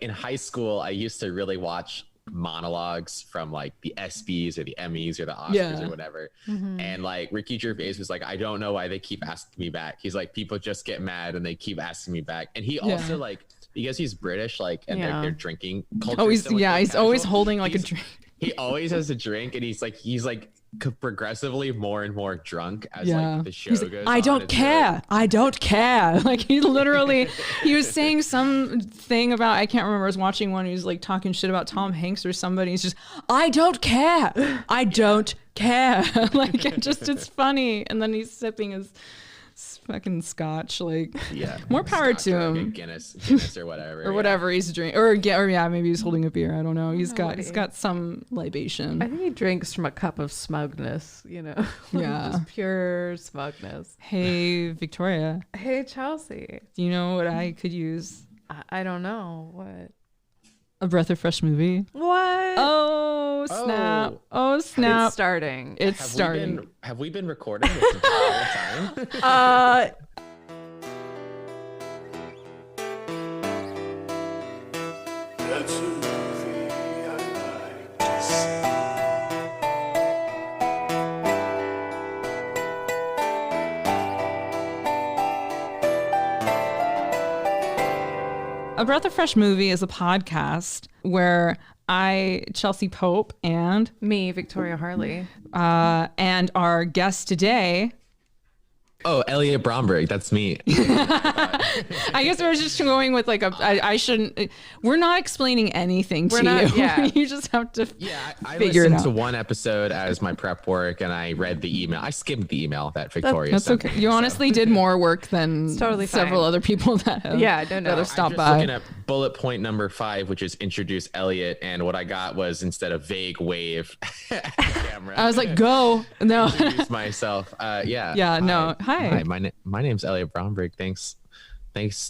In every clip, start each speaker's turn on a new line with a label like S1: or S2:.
S1: in high school, I used to really watch monologues from like the ESPYs or the Emmys or the Oscars or whatever. And like Ricky Gervais was like, I don't know why they keep asking me back. He's like, people just get mad and they keep asking me back. And he also like, because he's British, like, and their drinking culture.
S2: Oh, he's always holding like a drink.
S1: He always has a drink, and he's like progressively more and more drunk as like the show goes on.
S2: I don't care. I don't care. Like he was saying something about, I can't remember. I was watching one. He was like talking shit about Tom Hanks or somebody. He's just, I don't care. I don't care. Like it's funny. And then he's sipping his fucking scotch, like more power to him.
S1: Like Guinness or whatever.
S2: Or whatever he's drinking. Or maybe he's holding a beer. I don't know. He's got some libation.
S3: I think he drinks from a cup of smugness, you know. Just pure smugness.
S2: Hey, Victoria.
S3: Hey, Chelsea.
S2: Do you know what I could use?
S3: I don't know. What?
S2: A breath of fresh movie.
S3: What?
S2: Oh, snap. Oh, snap.
S3: It's starting.
S1: Have we been recording this entire time?
S4: That's a movie I like to see.
S2: A Breath of Fresh Movie is a podcast where I, Chelsea Pope, and
S3: me, Victoria Harley,
S2: and our guest today.
S1: Oh, Elliot Bromberg. That's me.
S2: I guess we're just going with like I shouldn't. We're not explaining anything to you.
S3: Yeah.
S2: You just have to
S1: I
S2: figure it out.
S1: listened to one episode as my prep work, and I read the email. I skimmed the email that Victoria
S2: That's
S1: sent
S2: okay.
S1: me,
S2: You honestly did more work than
S3: totally
S2: several
S3: fine.
S2: other people that have
S3: I'm
S2: stopped
S1: just
S2: by.
S1: looking at bullet point number 5, which is introduce Elliot, and what I got was, instead of vague wave at the camera,
S2: I was like, go. No.
S1: introduce myself.
S2: No. Hi.
S1: My name's Elliot Bromberg. Thanks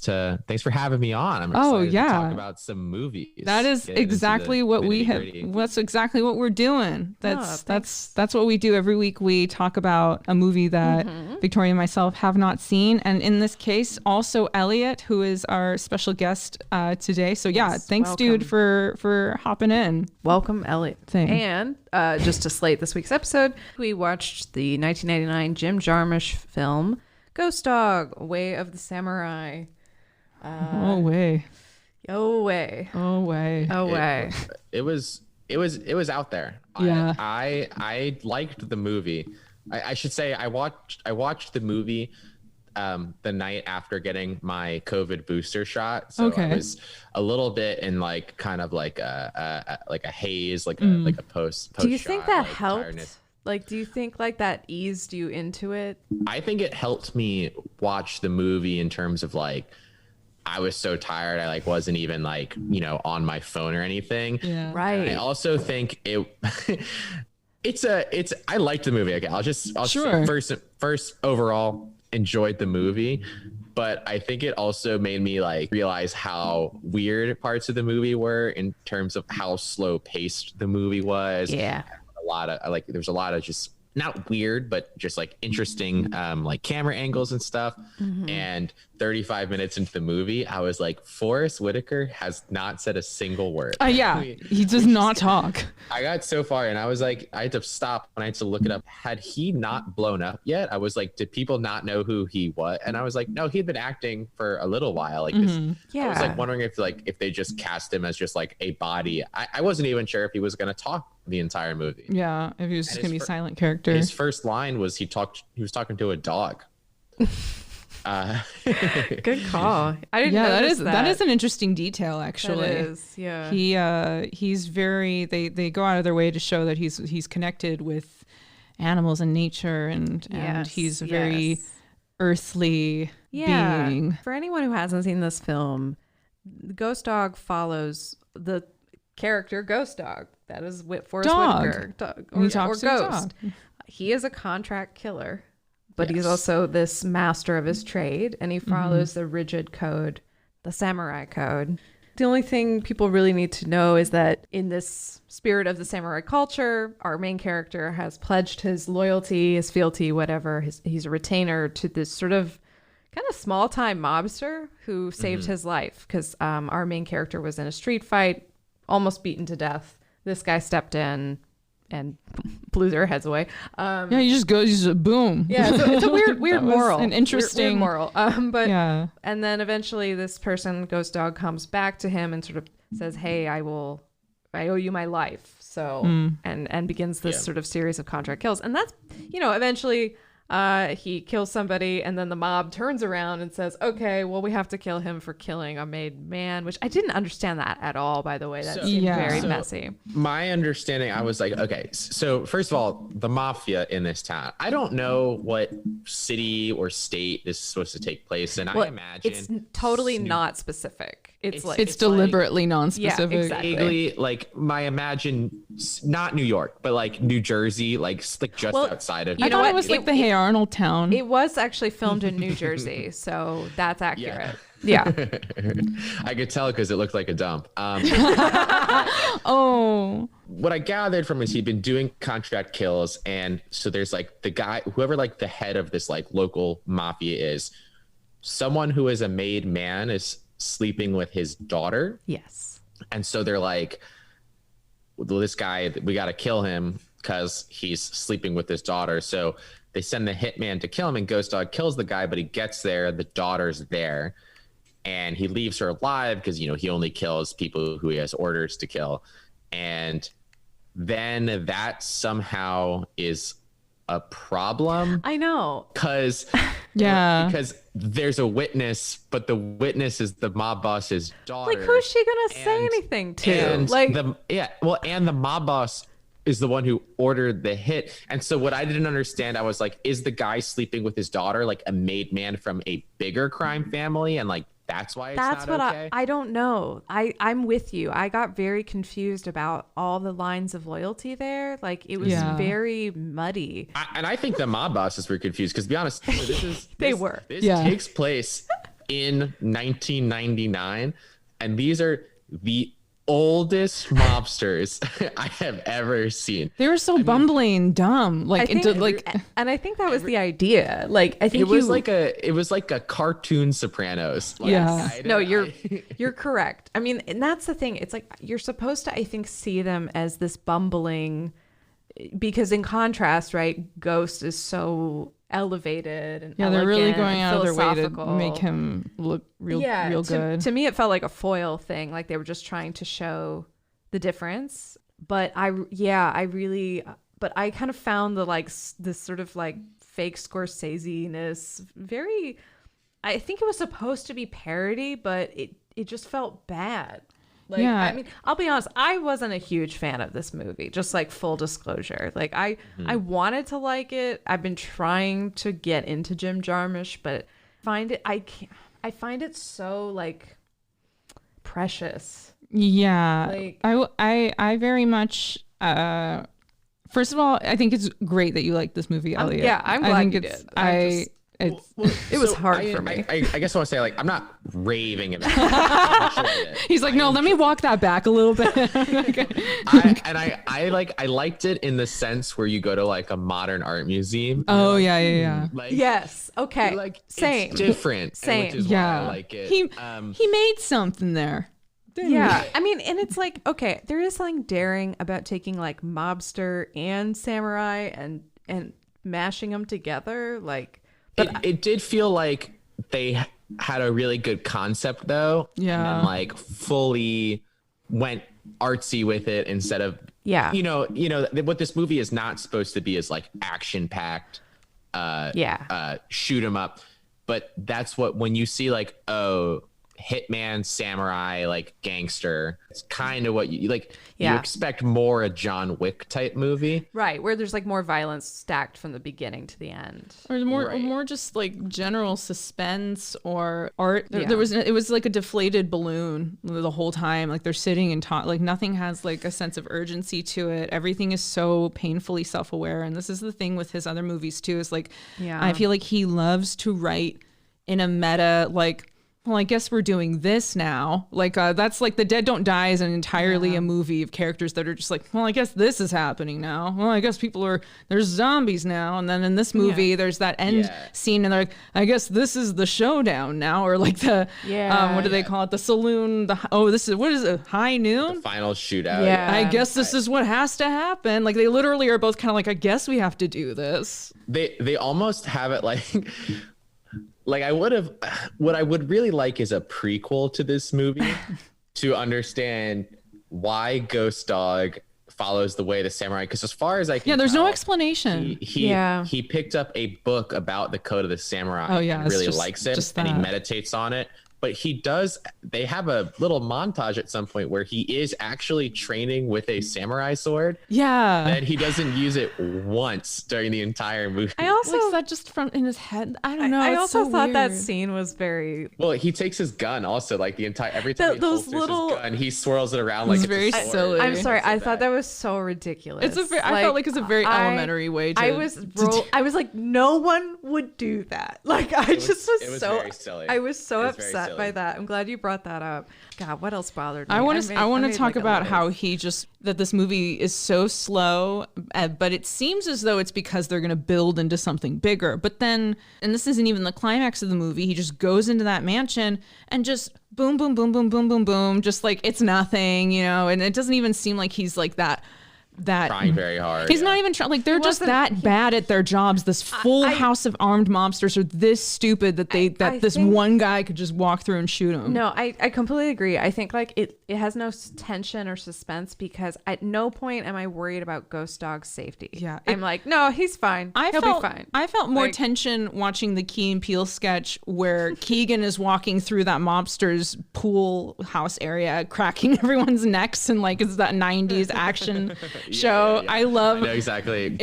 S1: for having me on. I'm excited to talk about some movies.
S2: That is exactly what we have. That's exactly what we're doing. That's what we do every week. We talk about a movie that Victoria and myself have not seen, and in this case, also Elliot, who is our special guest today. So thanks,
S3: welcome.
S2: dude, for hopping in.
S3: Welcome, Elliot.
S2: Thanks.
S3: And just to slate this week's episode, we watched the 1999 Jim Jarmusch film Ghost Dog: Way of the Samurai.
S2: Oh way.
S1: It was out there.
S2: Yeah.
S1: I liked the movie. I should say I watched the movie the night after getting my COVID booster shot. So I was a little bit in like kind of like a haze, like a post.
S3: Do you think that
S1: like,
S3: helped?
S1: tiredness.
S3: Like, do you think like that eased you into it?
S1: I think it helped me watch the movie in terms of like, I was so tired. I like wasn't even like, on my phone or anything.
S2: Yeah.
S3: Right.
S1: And I also think I liked the movie. Okay.
S2: Sure.
S1: First overall enjoyed the movie, but I think it also made me like realize how weird parts of the movie were in terms of how slow paced the movie was.
S3: Yeah.
S1: There was a lot of just not weird, but just like interesting like camera angles and stuff. And 35 minutes into the movie, I was like, Forrest Whitaker has not said a single word.
S2: He does not talk.
S1: I got so far and I was like, I had to stop and I had to look it up. Had he not blown up yet? I was like, did people not know who he was? And I was like, no, he'd been acting for a little while. Like this. I was like wondering if they just cast him as just like a body. I wasn't even sure if he was going to talk the entire movie.
S2: Yeah, if he was just gonna be a silent character.
S1: His first line was he was talking to a dog.
S3: Good call. I didn't notice
S2: that is an interesting detail, actually.
S3: That is, yeah.
S2: He's very they go out of their way to show that he's connected with animals and nature, and he's a very earthly being.
S3: For anyone who hasn't seen this film, Ghost Dog follows the character Ghost Dog. That is Forrest Whitaker. Or Ghost. He is a contract killer, but he's also this master of his trade, and he follows the rigid code, the samurai code. The only thing people really need to know is that in this spirit of the samurai culture, our main character has pledged his loyalty, his fealty, whatever. He's a retainer to this sort of kind of small time mobster who saved his life because our main character was in a street fight, almost beaten to death. This guy stepped in and blew their heads away.
S2: He just goes, boom.
S3: Yeah, so it's a weird moral.
S2: An interesting
S3: weird moral. And then eventually this person, Ghost Dog, comes back to him and sort of says, "Hey, I owe you my life." So and begins this sort of series of contract kills. And that's, eventually he kills somebody, and then the mob turns around and says, "Okay, well, we have to kill him for killing a made man," which I didn't understand that at all, by the way. That seemed very messy.
S1: My understanding, I was like, okay, so first of all, the mafia in this town, I don't know what city or state this is supposed to take place in. I imagine
S3: it's totally not specific.
S2: It's deliberately non-specific.
S3: Yeah, exactly.
S1: Vaguely, like not New York, but like New Jersey, like just outside of.
S2: I thought it was like the Hey Arnold town.
S3: It was actually filmed in New Jersey, so that's accurate. Yeah.
S1: I could tell because it looked like a dump. What I gathered from is he'd been doing contract kills, and so there's like the guy, whoever like the head of this like local mafia is, someone who is a made man is sleeping with his daughter.
S3: Yes.
S1: And so they're like, well, this guy, we got to kill him because he's sleeping with his daughter. So they send the hitman to kill him, and Ghost Dog kills the guy, but he gets there, the daughter's there, and he leaves her alive because, he only kills people who he has orders to kill. And then that is a problem.
S3: I know.
S1: Because there's a witness, but the witness is the mob boss's daughter.
S3: Like, who's she gonna say anything to?
S1: And the mob boss is the one who ordered the hit. And so what I didn't understand, I was like, is the guy sleeping with his daughter like a made man from a bigger crime family? And like, that's why it's not okay?
S3: I don't know. I'm with you. I got very confused about all the lines of loyalty there. Like, it was very muddy.
S1: And I think the mob bosses were confused because, to be honest, this takes place in 1999, and these are the oldest mobsters I have ever seen.
S2: They were so bumbling, dumb.
S3: And I think that was the idea. Like, I think
S1: it was like a cartoon Sopranos.
S3: You're correct. I mean, and that's the thing. It's like you're supposed to, I think, see them as this bumbling, because in contrast, right, Ghost is so elevated and
S2: they're really going out of their way to make him look real good.
S3: To me, it felt like a foil thing, like they were just trying to show the difference. But I kind of found this sort of like fake Scorsese-ness very. I think it was supposed to be parody, but it just felt bad. Like, I mean, I'll be honest, I wasn't a huge fan of this movie, just like full disclosure. Like I wanted to like it. I've been trying to get into Jim Jarmusch, but I find it so like precious.
S2: Yeah.
S3: Like,
S2: I very much first of all, I think it's great that you like this movie, Elliot.
S3: I'm glad you did. It was hard for me.
S1: I guess I want to say, like, I'm not raving about it.
S2: He's like, no, let me walk that back a little bit.
S1: I liked it in the sense where you go to like a modern art museum.
S2: Oh, yeah.
S1: Like,
S3: yes. Okay.
S1: Like,
S3: same.
S1: It's different.
S3: Same.
S1: Which is why I like it.
S2: He made something there.
S3: Yeah. I mean, and it's like, okay, there is something daring about taking like mobster and samurai and mashing them together. Like,
S1: it did feel like they had a really good concept, though.
S2: Yeah.
S1: And like fully went artsy with it instead of, what this movie is not supposed to be is like action packed, shoot 'em up. But that's what, when you see like, hitman, samurai, like gangster, it's kind of what you like. You expect more a John Wick type movie,
S3: right, where there's like more violence stacked from the beginning to the end,
S2: or more just like general suspense or art. It was like a deflated balloon the whole time. Like they're sitting and like nothing has like a sense of urgency to it. Everything is so painfully self-aware, and this is the thing with his other movies too, is like I feel like he loves to write in a meta, like well, I guess we're doing this now. Like, that's like The Dead Don't Die is an entirely a movie of characters that are just like, well, I guess this is happening now. Well, I guess there's zombies now. And then in this movie, there's that end scene and they're like, I guess this is the showdown now. Or like what do they call it? The saloon. What is it? High noon?
S1: The final shootout.
S2: Yeah. I guess this is what has to happen. Like they literally are both kind of like, I guess we have to do this.
S1: They almost have it like... Like what I would really like is a prequel to this movie to understand why Ghost Dog follows the way of the samurai. Because as far as I can
S2: there's
S1: tell,
S2: no explanation.
S1: He picked up a book about the code of the samurai and really likes it and he meditates on it. But they have a little montage at some point where he is actually training with a samurai sword.
S2: Yeah.
S1: And he doesn't use it once during the entire movie.
S2: I also like, is that just from in his head? I don't know.
S3: I also thought that scene was very
S1: well. He takes his gun also, like every time he holsters his gun, he swirls it around like it's
S2: very silly.
S3: I'm sorry, I thought that was so ridiculous.
S2: I felt like it's a very elementary way to.
S3: I was like, no one would do that. Like it was so
S1: very silly.
S3: I was so upset by that. I'm glad you brought that up. God, what else bothered me?
S2: I want to talk about how that this movie is so slow, but it seems as though it's because they're going to build into something bigger. But then, and this isn't even the climax of the movie, he just goes into that mansion and just boom, boom, boom, boom, boom, boom, boom, just like it's nothing, and it doesn't even seem like he's like that
S1: trying very hard.
S2: He's not even trying. Like they're just that bad at their jobs. This full house of armed mobsters are this stupid that this one guy could just walk through and shoot him.
S3: No, I completely agree. I think like it has no tension or suspense because at no point am I worried about Ghost Dog's safety.
S2: Yeah,
S3: I'm like, no, he's fine. He'll be fine.
S2: I felt more tension watching the Key and Peele sketch where Keegan is walking through that mobster's pool house area, cracking everyone's necks, and like it's that 90s action show. I love.
S1: I know exactly.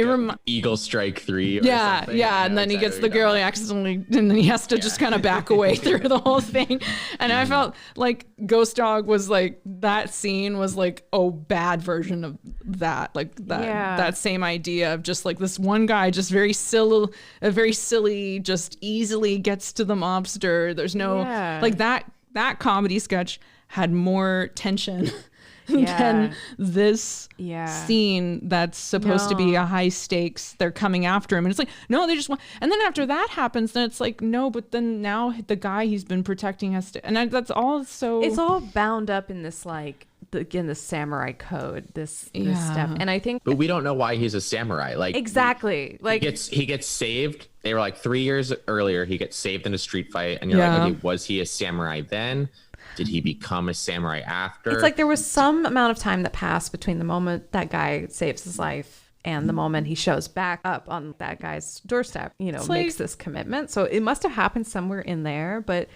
S1: Eagle Strike 3.
S2: Yeah, and then he gets the girl, he accidentally, and then he has to just kind of back away through the whole thing. And I felt like Ghost Dog was like that scene was like a bad version of that, like that same idea of just like this one guy just very silly, just easily gets to the mobster. There's no like that comedy sketch had more tension. Than this scene that's supposed to be a high stakes. They're coming after him, and it's like, no, they just want. And then after that happens, then it's like, no, but then now the guy he's been protecting has to, and that's all. So
S3: it's all bound up in this like the samurai code, this stuff, and I think,
S1: but we don't know why he's a samurai. Like
S3: exactly, like
S1: he gets saved. They were like 3 years earlier. He gets saved in a street fight, and you're like, okay, was he a samurai then? Did he become a samurai after?
S3: It's like there was some amount of time that passed between the moment that guy saves his life and the moment he shows back up on that guy's doorstep, makes this commitment. So it must have happened somewhere in there. But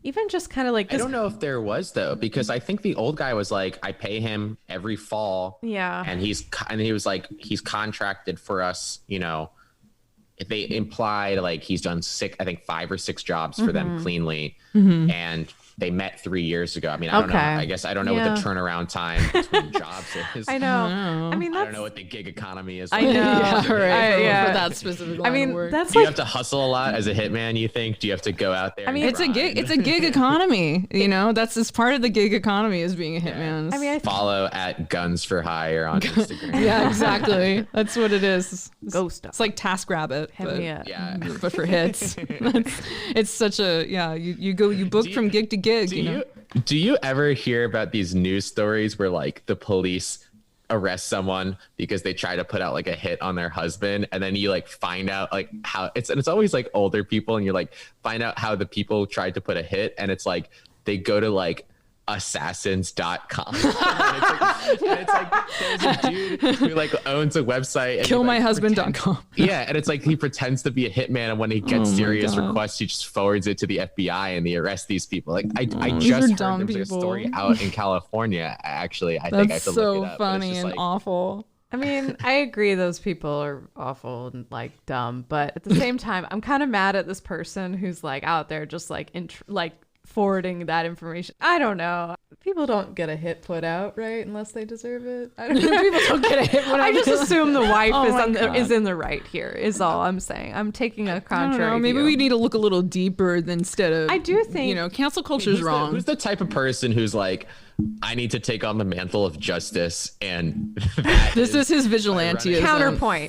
S3: even just kind of like...
S1: I don't know if there was, though, because I think the old guy was like, I pay him every fall.
S3: Yeah.
S1: And he was like, he's contracted for us, if they implied like he's done 5 or 6 jobs for them cleanly. And they met 3 years ago. I mean, I don't know. I guess I don't know what the turnaround time between jobs is.
S3: I know. I mean,
S1: I don't know what the gig economy is.
S3: I know.
S2: For that specific line of work.
S3: That's
S1: do you have to hustle a lot as a hitman, you think? Do you have to go out there?
S2: I mean, it's a gig economy. That's part of the gig economy is being a hitman.
S3: I mean,
S1: follow at Guns for Hire on Instagram.
S2: Yeah, exactly. That's what it is.
S3: Ghost.
S2: It's like TaskRabbit, but for hits. It's such a you book from gig to gig.
S1: Do you ever hear about these news stories where like the police arrest someone because they try to put out like a hit on their husband, and then you like find out like how it's always like older people, and you like find out how the people tried to put a hit, and it's like they go to like assassins.com and it's like there's a dude who like owns a website and
S2: killmyhusband.com.
S1: And it's like he pretends to be a hitman, and when he gets serious requests he just forwards it to the FBI and they arrest these people. Like I just heard there was like a story out in California, actually. I think I have to look it up.
S2: So funny and awful.
S3: I mean, I agree those people are awful and like dumb, but at the same time I'm kind of mad at this person who's like out there just like forwarding that information. I don't know. People don't get a hit put out, right? Unless they deserve it. I don't know.
S2: People don't get a hit put out.
S3: I just assume the wife is in the right here, is all I'm saying. I'm taking a contrary
S2: Maybe
S3: view.
S2: we need to look a little deeper instead of,
S3: I do think,
S2: cancel culture's wrong.
S1: Who's the type of person who's like, I need to take on the mantle of justice, and
S2: this is his vigilanteism.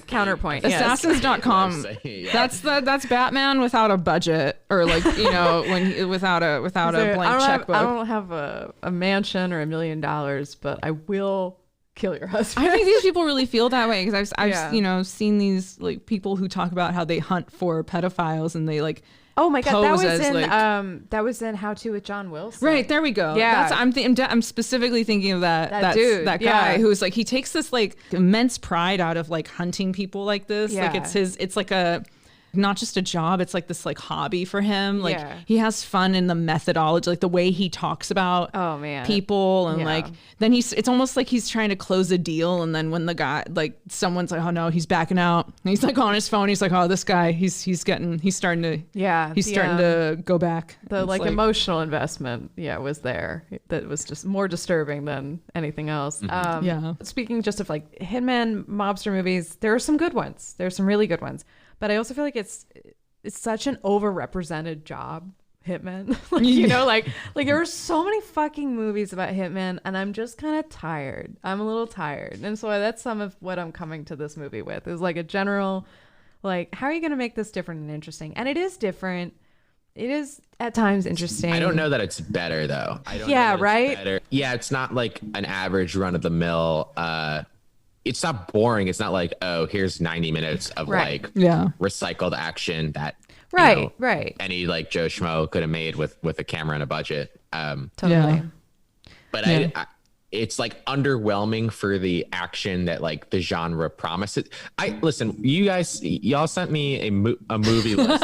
S3: Counterpoint.
S2: Assassins.com.
S1: Yeah.
S2: That's Batman without a budget, or like without a blank checkbook.
S3: I don't have a mansion or $1 million, but I will kill your husband.
S2: I think these people really feel that way because I've seen these like people who talk about how they hunt for pedophiles and they like.
S3: Oh my god, that was in How to with John Wilson.
S2: Right, there we go. Yeah, I'm specifically thinking of that dude, that guy who's like, he takes this like immense pride out of like hunting people like this. Yeah. Like it's like a, not just a job, it's like this like hobby for him. Like he has fun in the methodology, like the way he talks about people, and like then it's almost like he's trying to close a deal, and then when the guy, like someone's like, oh no, he's backing out, and he's like on his phone, he's like, oh, this guy, he's starting to go back.
S3: The like emotional investment was there. That was just more disturbing than anything else. Speaking just of like hitman mobster movies, there are some good ones. There's some really good ones. But I also feel like it's such an overrepresented job, hitmen. like there are so many fucking movies about hitmen, and I'm just kind of tired. I'm a little tired, and so that's some of what I'm coming to this movie with. Is like a general, like, how are you going to make this different and interesting? And it is different. It is at times interesting.
S1: I don't know that it's better though. It's not like an average run of the mill. It's not boring. It's not like, oh, here's 90 minutes of recycled action that any like Joe Schmo could have made with a camera and a budget.
S3: Totally.
S1: But it's like underwhelming for the action that like the genre promises. Listen, y'all sent me a movie list.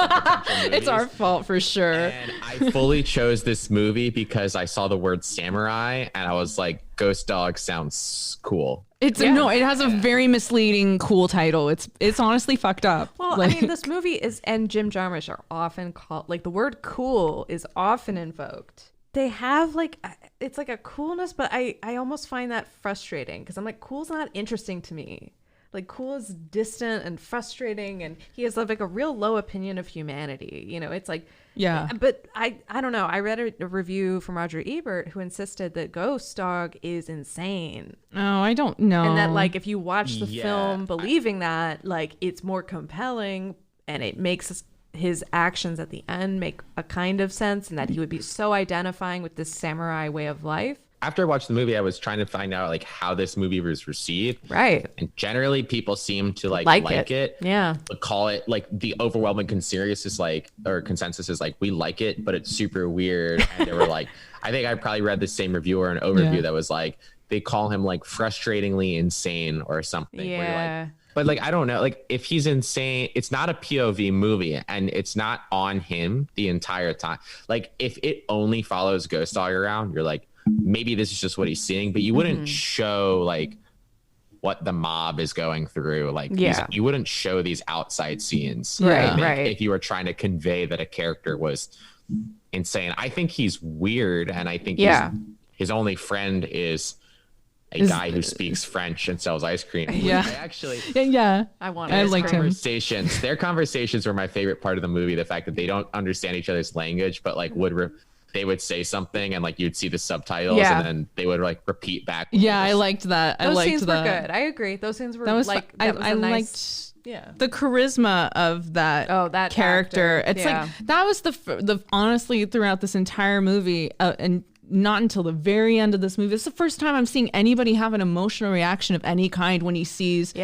S2: It's our fault for sure.
S1: And I fully chose this movie because I saw the word samurai and I was like, Ghost Dog sounds cool.
S2: It has a very misleading cool title. It's honestly fucked up.
S3: Well, like, I mean, this movie and Jim Jarmusch are often called, like, the word cool is often invoked. They have like, it's like a coolness, but I almost find that frustrating because I'm like, cool's not interesting to me. Like, cool is distant and frustrating, and he has like a real low opinion of humanity. It's like, but I don't know. I read a review from Roger Ebert who insisted that Ghost Dog is insane.
S2: Oh, I don't know.
S3: And that like if you watch the film believing that, like, it's more compelling and it makes his actions at the end make a kind of sense, and that he would be so identifying with this samurai way of life.
S1: After I watched the movie, I was trying to find out like how this movie was received.
S3: Right.
S1: And generally people seem to like it.
S3: Yeah.
S1: But call it like the overwhelming consensus is like we like it, but it's super weird. And they were like, I think I probably read the same review or an overview that was like, they call him like frustratingly insane or something.
S3: Yeah.
S1: Where you're like, but like, I don't know, like if he's insane, it's not a POV movie and it's not on him the entire time. Like if it only follows Ghost Dog around, you're like, maybe this is just what he's seeing, but you wouldn't show like what the mob is going through. Like you wouldn't show these outside scenes.
S3: Right.
S1: If you were trying to convey that a character was insane. I think he's weird. And I think his only friend is a guy who speaks French and sells ice cream.
S2: Yeah.
S3: I
S2: liked him.
S1: Their conversations were my favorite part of the movie. The fact that they don't understand each other's language, but like they would say something and like you'd see the subtitles and then they would like repeat back.
S2: I liked that.
S3: Those scenes were good. I agree. Those scenes were like,
S2: I liked the charisma of that character. It's like, that was the honestly throughout this entire movie and not until the very end of this movie. It's the first time I'm seeing anybody have an emotional reaction of any kind when he sees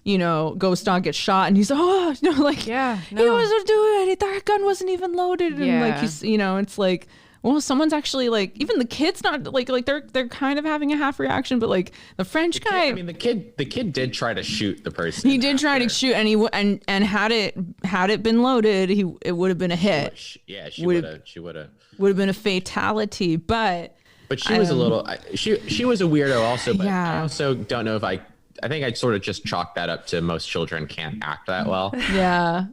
S2: Ghost Dog get shot and he's he wasn't doing anything. That gun wasn't even loaded. And like it's like, well, someone's actually like, even the kid's not like they're kind of having a half reaction, but like the French guy.
S1: The kid did try to shoot the person.
S2: He did try to shoot, and had it been loaded, it would have been a hit.
S1: She would have
S2: been a fatality, but
S1: she was a little. She was a weirdo also, but I also don't know if think I'd sort of just chalk that up to most children can't act that well.
S2: Yeah.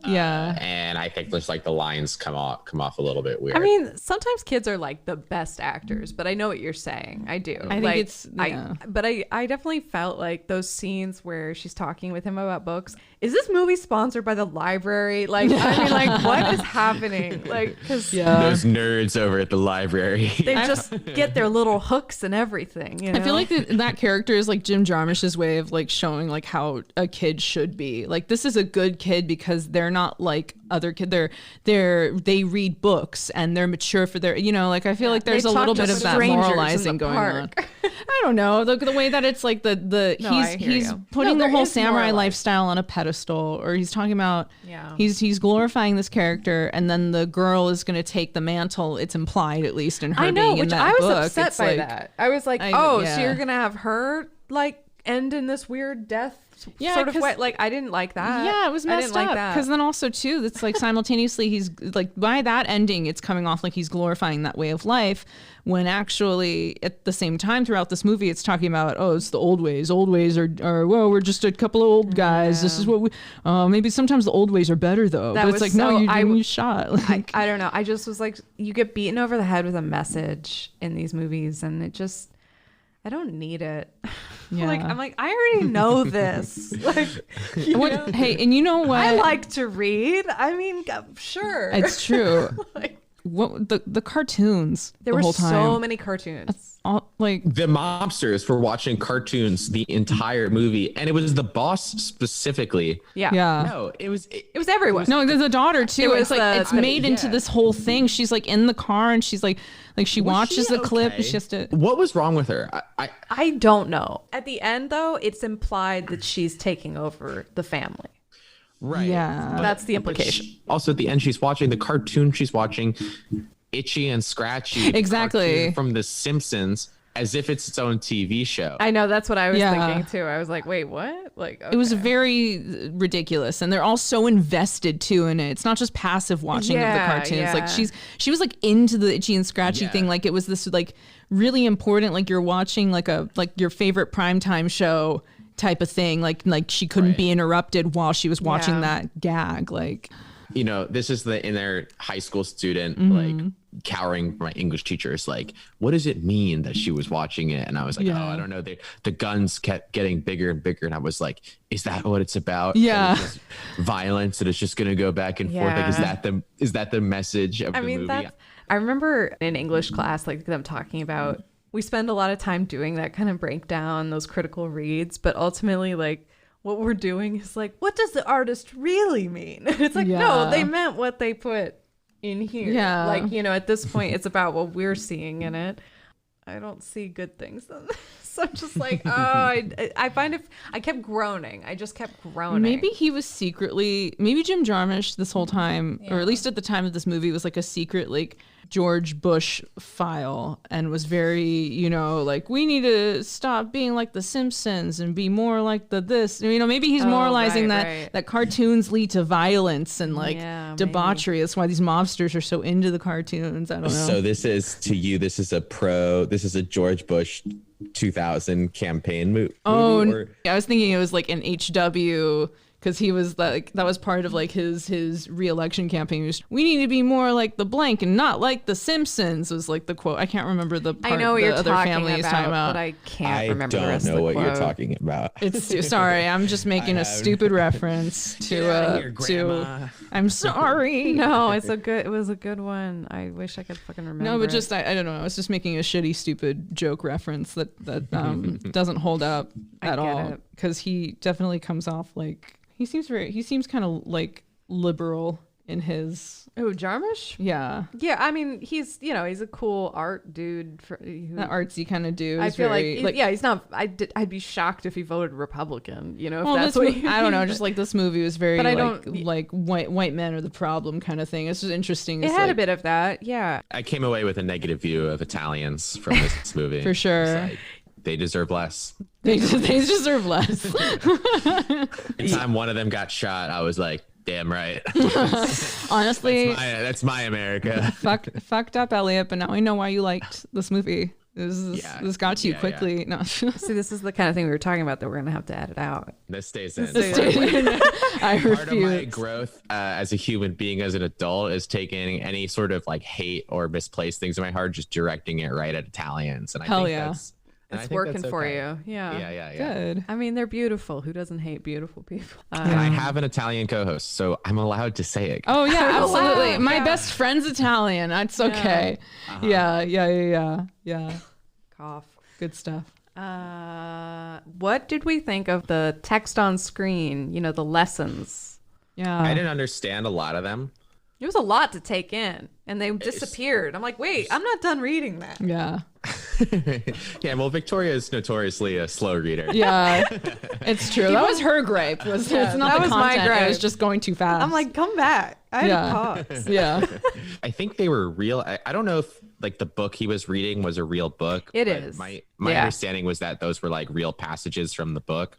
S1: And I think just like the lines come off a little bit weird.
S3: I mean, sometimes kids are like the best actors, but I know what you're saying. I do.
S2: I think it's, yeah.
S3: I definitely felt like those scenes where she's talking with him about books. Is this movie sponsored by the library? Like, I mean, like, what is happening? Like, because
S1: those nerds over at the library,
S3: they just get their little hooks and everything. You know?
S2: I feel like that character is like Jim Jarmusch's way of like showing like how a kid should be. Like, this is a good kid because they're not like other kids. They read books and they're mature for their, you know, like I feel like there's a little bit of that moralizing going on. I don't know, the way that it's like he's putting the whole samurai lifestyle on a pedestal, or he's talking about he's glorifying this character, and then the girl is going to take the mantle. It's implied, at least in her being in that book.
S3: I was upset by that. I was like, so you're going to have her like end in this weird death sort of way. Like, I didn't like that.
S2: Yeah, it was messed up. Because then also too, it's like simultaneously he's like, by that ending, it's coming off like he's glorifying that way of life, when actually at the same time throughout this movie it's talking about, oh, it's the old ways are well, we're just a couple of old guys. This is what we maybe sometimes the old ways are better though. But it's like, no, you shot. Like,
S3: I don't know, I just was like, you get beaten over the head with a message in these movies, and it just, I don't need it.
S2: Yeah.
S3: Like, I'm like, I already know this. Like,
S2: hey, and you know what?
S3: I like to read. I mean, sure.
S2: It's true. Like, what the cartoons?
S3: There were so many cartoons.
S2: Like,
S1: the mobsters were watching cartoons the entire movie, and it was the boss specifically.
S3: Yeah.
S1: No, it was
S3: everyone.
S2: No, there's a daughter too. It's like it's made
S1: yeah.
S2: into this whole thing. She's like in the car, and she's like she watches the clip. And she has to.
S1: What was wrong with her?
S3: I don't know. At the end, though, it's implied that she's taking over the family.
S1: Right.
S2: Yeah.
S3: That's the implication.
S1: Also, at the end, she's watching the cartoon. She's watching Itchy and Scratchy.
S2: Exactly.
S1: From The Simpsons, as if it's its own TV show.
S3: I know. That's what I was thinking, too. I was like, wait, what? Like, okay.
S2: It was very ridiculous. And they're all so invested, too, in it. It's not just passive watching of the cartoons.
S3: Yeah.
S2: Like, she was, like, into the Itchy and Scratchy thing. Like, it was this, like, really important, like, you're watching, like, your favorite primetime show type of thing. Like she couldn't be interrupted while she was watching that gag. Like,
S1: you know, this is the inner high school student, like cowering from my English teachers. Like, what does it mean that she was watching it? And I was like, oh, I don't know. The guns kept getting bigger and bigger. And I was like, is that what it's about?
S2: Yeah.
S1: It's just violence, and it's just going to go back and forth. Like, is that the message of the movie?
S3: I remember in English class, like them talking about, we spend a lot of time doing that kind of breakdown, those critical reads, but ultimately, like, what we're doing is like, what does the artist really mean? It's like, no, they meant what they put in here.
S2: Yeah.
S3: Like, you know, at this point, it's about what we're seeing in it. I don't see good things in this. So I'm just like, I find it, I kept groaning. I just kept groaning.
S2: Maybe he was maybe Jim Jarmusch this whole time, or at least at the time of this movie, was like a secret, like, George Bush file, and was very, you know, like, we need to stop being like the Simpsons and be more like this. You know, maybe he's moralizing that cartoons lead to violence and like debauchery. Maybe. That's why these mobsters are so into the cartoons. I don't know.
S1: So this is a George Bush 2000 campaign movie.
S2: I was thinking it was like an HW, because he was like, that was part of like his re-election campaign. We need to be more like the blank and not like the Simpsons, was like the quote. I can't remember the part.
S3: I know what
S2: the
S3: you're
S2: other
S3: talking
S2: family
S3: about,
S2: is talking about,
S3: but I can't remember the rest of the quote.
S1: I don't know what you're talking about.
S2: It's sorry, I'm just making a stupid reference to I'm sorry.
S3: No, it was a good one. I wish I could fucking remember.
S2: No, but just I don't know. I was just making a shitty, stupid joke reference that doesn't hold up at all, because he definitely comes off like, he seems kind of like liberal in his.
S3: Oh, Jarmusch?
S2: Yeah.
S3: Yeah, I mean, he's a cool art dude.
S2: That artsy kind of dude.
S3: I feel like he's not. I'd be shocked if he voted Republican. You know, if that's
S2: what I don't know. Just like this movie was very, but like white men are the problem kind of thing. It's just interesting.
S3: It had a bit of that. Yeah.
S1: I came away with a negative view of Italians from this movie.
S2: For sure.
S1: They deserve less.
S2: They deserve less.
S1: Anytime one of them got shot, I was like, damn right.
S2: Honestly,
S1: that's my America.
S2: Fucked up, Elliot, but now I know why you liked this movie. This got to you quickly. No.
S3: See, this is the kind of thing we were talking about that we're gonna have to edit out.
S1: This stays in.
S2: I refuse.
S1: Part of my growth as a human being, as an adult, is taking any sort of like hate or misplaced things in my heart, just directing it right at Italians. And I think that's
S3: it's working for you.
S1: Yeah.
S2: Good.
S3: I mean, they're beautiful. Who doesn't hate beautiful people?
S1: And I have an Italian co-host, so I'm allowed to say it.
S2: Oh yeah, absolutely. My best friend's Italian. That's okay. Yeah.
S3: Cough.
S2: Good stuff.
S3: What did we think of the text on screen? You know, the lessons.
S2: Yeah.
S1: I didn't understand a lot of them.
S3: It was a lot to take in, and they disappeared. I'm like, wait, I'm not done reading that.
S2: Yeah.
S1: Yeah, well, Victoria is notoriously a slow reader.
S2: Yeah, it's true. That was her gripe. It's not the content. It was just going too fast.
S3: I'm like, come back. I had to pause.
S2: Yeah.
S1: I think they were real. I don't know if like the book he was reading was a real book.
S3: It is.
S1: My understanding was that those were like real passages from the book.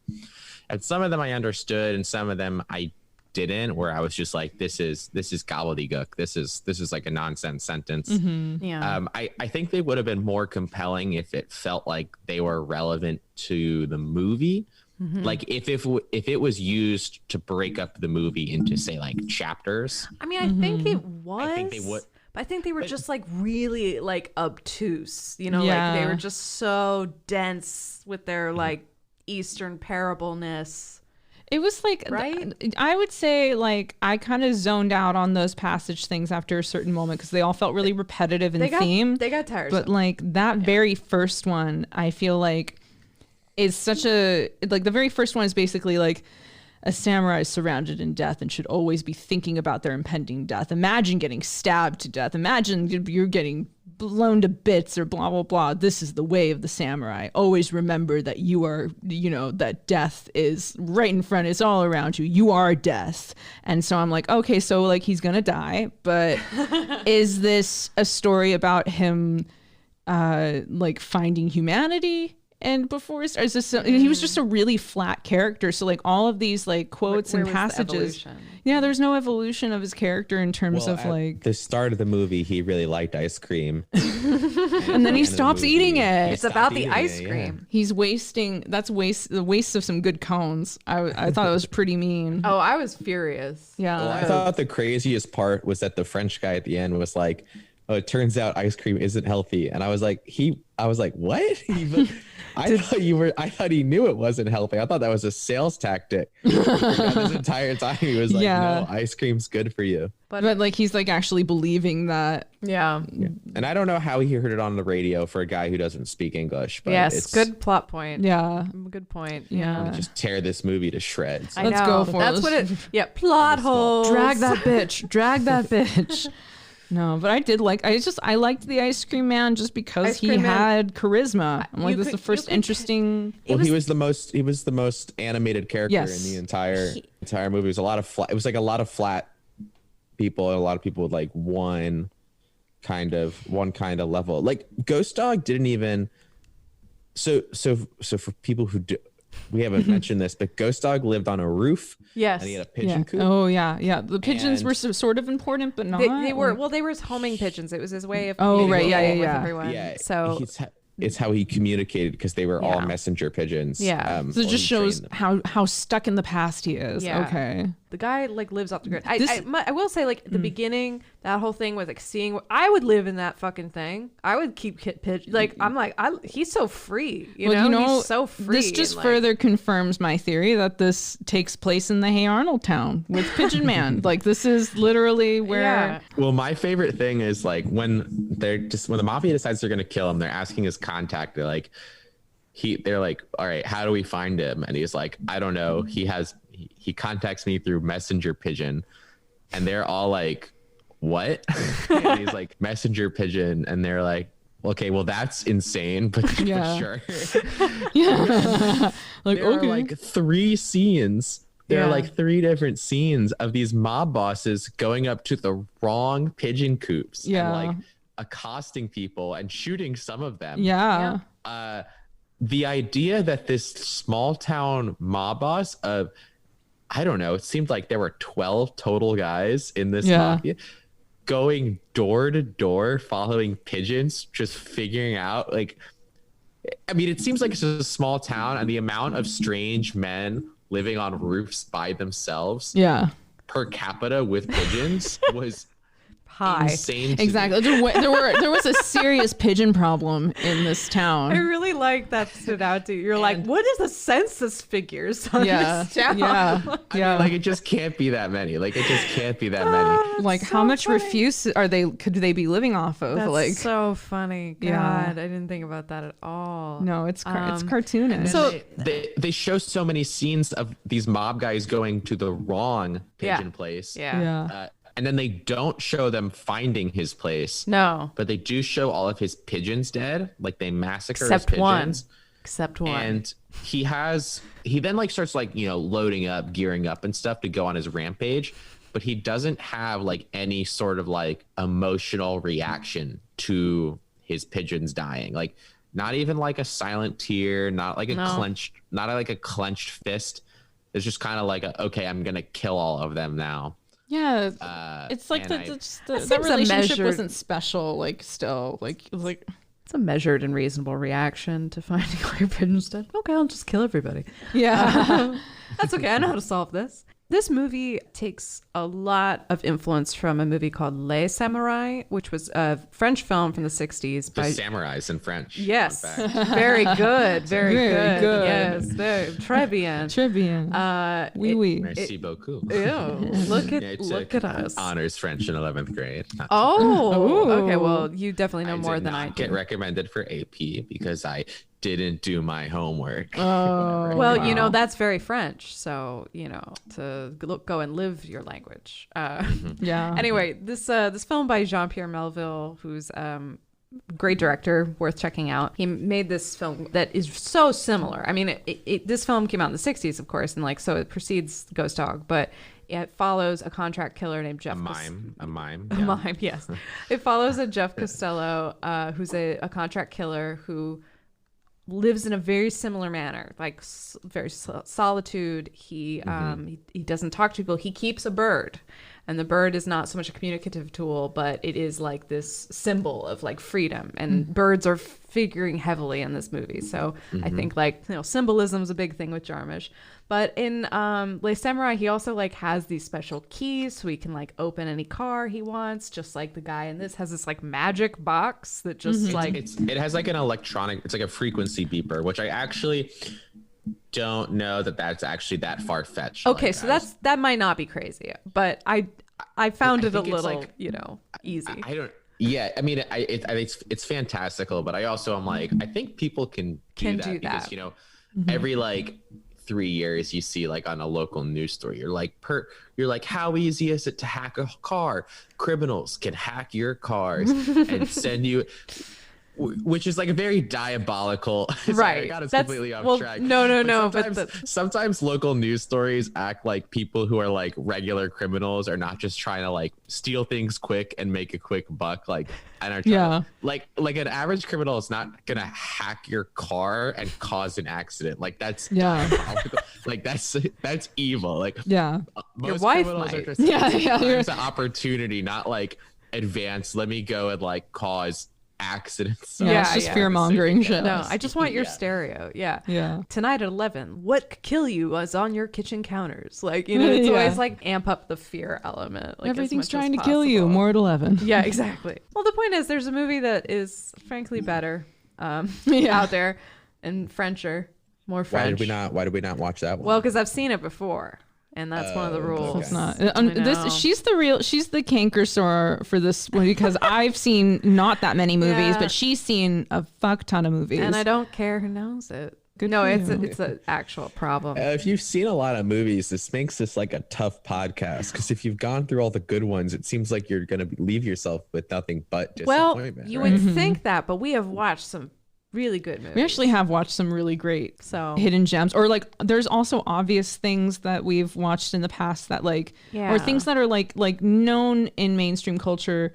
S1: And some of them I understood, and some of them I didn't, where I was just like, this is gobbledygook. This is like a nonsense sentence.
S2: Mm-hmm.
S3: Yeah.
S1: I think they would have been more compelling if it felt like they were relevant to the movie. Mm-hmm. Like if it was used to break up the movie into, say, like chapters.
S3: I mean, I think it was.
S1: I think they would.
S3: But I think they were just like really like obtuse, you know, like they were just so dense with their like Eastern parableness.
S2: It was like,
S3: right?
S2: I would say like I kind of zoned out on those passage things after a certain moment because they all felt really repetitive in theme.
S3: They got tired.
S2: But like that very first one, I feel like is such a, like the very first one is basically like a samurai is surrounded in death and should always be thinking about their impending death. Imagine getting stabbed to death. Imagine you're getting blown to bits or blah, blah, blah. This is the way of the samurai. Always remember that you are, you know, that death is right in front. It's all around you. You are death. And so I'm like, okay, so like he's going to die, but is this a story about him like finding humanity? And before it starts, he was just a really flat character. So like all of these like quotes and passages, there's no evolution of his character in terms of like
S1: the start of the movie. He really liked ice cream,
S2: and then he stops eating it.
S3: It's about the ice cream.
S2: Yeah. He's wasting. That's the waste of some good cones. I thought it was pretty mean.
S3: Oh, I was furious.
S2: Yeah,
S1: well, I thought the craziest part was that the French guy at the end was like, "Oh, it turns out ice cream isn't healthy," and I was like, what? I thought he knew it wasn't healthy. I thought that was a sales tactic. This entire time he was like, no, ice cream's good for you.
S2: But like he's like actually believing that.
S3: Yeah.
S1: And I don't know how he heard it on the radio for a guy who doesn't speak English. But
S3: yes, good plot point.
S2: Yeah.
S3: Good point.
S2: Yeah.
S1: Just tear this movie to shreds.
S2: Let's go for it.
S3: That's what it. Yeah. Plot holes.
S2: Drag that bitch. Drag that bitch. No, but I liked the ice cream man just because he had charisma. I'm like, this is the first interesting.
S1: Well, he was the most animated character in the entire movie. It was a lot of flat. It was like a lot of flat people and a lot of people with like one kind of level. Like Ghost Dog didn't even. So for people who do. We haven't mentioned this, but Ghost Dog lived on a roof.
S3: Yes.
S1: And he had a pigeon coop.
S2: Oh, yeah. The pigeons were sort of important, but not.
S3: They were homing pigeons. It was his way of
S2: communicating
S3: with everyone.
S1: Yeah.
S3: So
S1: it's how he communicated because they were all messenger pigeons.
S3: Yeah.
S2: So it just shows how stuck in the past he is. Yeah. Okay.
S3: The guy like lives off the grid. I will say like the beginning, that whole thing with like seeing. I would live in that fucking thing. I would keep pigeons. Like I'm like he's so free. You know, he's so free.
S2: This just further confirms my theory that this takes place in the Hey Arnold town with Pigeon Man. Like this is literally where.
S3: Yeah.
S1: Well, my favorite thing is like when the mafia decides they're gonna kill him, they're asking his contact. They're like, all right, how do we find him? And he's like, I don't know. He contacts me through messenger pigeon, and they're all like, what? And he's like, messenger pigeon, and they're like, okay, well that's insane, but sure.
S2: Yeah. Like
S1: there are like 3 scenes. There are like 3 different scenes of these mob bosses going up to the wrong pigeon coops and like accosting people and shooting some of them.
S2: Yeah.
S1: The idea that this small town mob boss I don't know, it seemed like there were 12 total guys in this mafia. going door to door following pigeons, just figuring out like, I mean, it seems like it's a small town, and the amount of strange men living on roofs by themselves per capita with pigeons was
S3: high.
S1: Insane.
S2: Exactly. There was a serious pigeon problem in this town.
S3: I really like that stood out to you. You're like, what is the census figures on this town?
S2: Yeah.
S1: I mean, like, it just can't be that many. Like, it just can't be that many.
S2: Like, how much refuse could they be living off of?
S3: That's
S2: like,
S3: so funny. God,
S2: Yeah.
S3: I didn't think about that at all.
S2: no, it's cartoonish.
S3: So
S1: They show so many scenes of these mob guys going to the wrong pigeon place.
S3: Yeah.
S1: And then they don't show them finding his place.
S3: No.
S1: But they do show all of his pigeons dead. Like, they massacre
S3: Except
S1: his
S3: one.
S1: pigeons.
S3: Except one.
S1: And he then like starts like, loading up, gearing up and stuff to go on his rampage. But he doesn't have like any sort of like emotional reaction to his pigeons dying. Like, not even like a silent tear, not like a clenched fist. It's just kind of like okay, I'm gonna kill all of them now.
S2: Yeah, it's like the
S3: seems
S2: relationship wasn't special. Like, still, like it was like
S3: it's a measured and reasonable reaction to finding all your pigeons dead. Okay, I'll just kill everybody.
S2: yeah.
S3: That's okay. I know how to solve this. This movie takes a lot of influence from a movie called Les Samurai, which was a French film from the 60s.
S1: The samurais in French.
S3: Yes. Very good. Very good. Yes. Très bien.
S2: Très bien. Oui, oui.
S1: Merci beaucoup.
S3: Ew. Look at us.
S1: Honors French in 11th grade.
S3: Okay. Well, you definitely know more than I do.
S1: Get recommended for AP because I didn't do my homework.
S3: Oh, well, that's very French. So, to go and live your language.
S2: Yeah.
S3: Anyway, this film by Jean-Pierre Melville, who's great director, worth checking out. He made this film that is so similar. I mean, this film came out in the 60s, of course, and so it precedes Ghost Dog, but it follows a contract killer named Jeff.
S1: A mime.
S3: A mime, yes. It follows a Jeff Costello, who's a contract killer who lives in a very similar manner, like very solitude. He doesn't talk to people. He keeps a bird, and the bird is not so much a communicative tool, but it is like this symbol of like freedom. And birds are figuring heavily in this movie. So I think symbolism is a big thing with Jarmusch. But in Les Samurai, he also like has these special keys so he can like open any car he wants, just like the guy in this has this like magic box that just
S1: it has like an electronic, it's like a frequency beeper, which I actually don't know that's actually that far-fetched.
S3: Okay, so that might not be crazy, but I found it a little easy.
S1: I mean, it's fantastical, but I also am like, I think people can do that because every like 3 years you see like on a local news story, you're like, how easy is it to hack a car? Criminals can hack your cars and send you, which is like a very diabolical. Sorry, I got us completely off track.
S3: No.
S1: Sometimes local news stories act like people who are like regular criminals are not just trying to like steal things quick and make a quick buck, like, and are trying to, like an average criminal is not gonna hack your car and cause an accident. Like that's like that's evil. Like most
S3: your wife
S1: criminals
S3: might.
S1: are just there's an opportunity, not like advanced. Let me go and like cause accidents.
S2: It's just fear mongering shit.
S3: No, I just want your stereo. Yeah. Tonight at 11, what could kill you was on your kitchen counters. Like, it's always like amp up the fear element. Like,
S2: everything's trying to kill you. More at 11.
S3: Yeah, exactly. Well, the point is, there's a movie that is frankly better out there and Frencher, more French.
S1: Why did we not watch that one?
S3: Well, because I've seen it before. And that's one of the rules.
S2: It's not. She's the canker sore for this one because I've seen not that many movies, but she's seen a fuck ton of movies.
S3: And I don't care who knows it. It's an actual problem.
S1: If you've seen a lot of movies, this makes this like a tough podcast because if you've gone through all the good ones, it seems like you're going to leave yourself with nothing but disappointment.
S3: Well, you would think that, but we have watched some really good movies.
S2: We actually have watched some really great hidden gems, or like there's also obvious things that we've watched in the past that like or things that are like known in mainstream culture